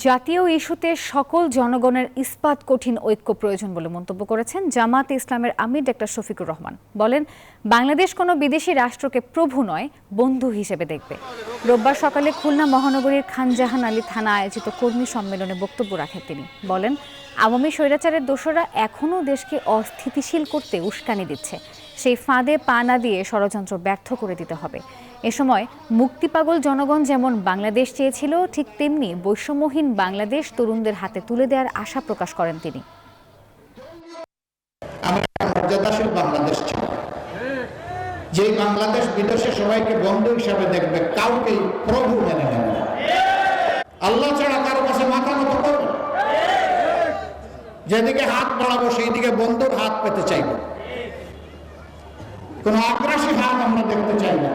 জাতীয় ইস্যুতে সকল জনগণের ইস্পাত কঠিন ঐক্য প্রয়োজন বলে মন্তব্য করেছেন জামায়াতে ইসলামের আমির ডক্টর শফিকুর রহমান। বলেন, বাংলাদেশ কোনো বিদেশি রাষ্ট্রকে প্রভু নয়, বন্ধু হিসেবে দেখবে। রোববার সকালে খুলনা মহানগরীর খানজাহান আলী থানা আয়োজিত কর্মী সম্মেলনে বক্তব্য রাখেন তিনি। বলেন, আওয়ামী স্বৈরাচারের দোসররা এখনও দেশকে অস্থিতিশীল করতে উস্কানি দিচ্ছে। সেই ফাঁদে পা না দিয়ে ষড়যন্ত্র ব্যর্থ করে দিতে হবে। এ সময় মুক্তিপাগল জনগণ যেমন বাংলাদেশ চেয়েছিল, ঠিক তেমনি বৈষম্যহীন বাংলাদেশ তরুণদের হাতে তুলে দেওয়ার আশা প্রকাশ করেন তিনি। মর্যাদাশীল বাংলাদেশ ছিল, যে বাংলাদেশ বিদেশে সবাইকে বন্ধু হিসাবে দেখবে, কাউকে প্রভু মেনে নেবে না, আল্লাহ ছাড়া কারো কাছে মাথা নত করবে। যেদিকে হাত বাড়াবো সেই দিকে বন্ধুর হাত পেতে চাইব, কোন আগ্রাসী হাত আমরা দেখতে চাই না।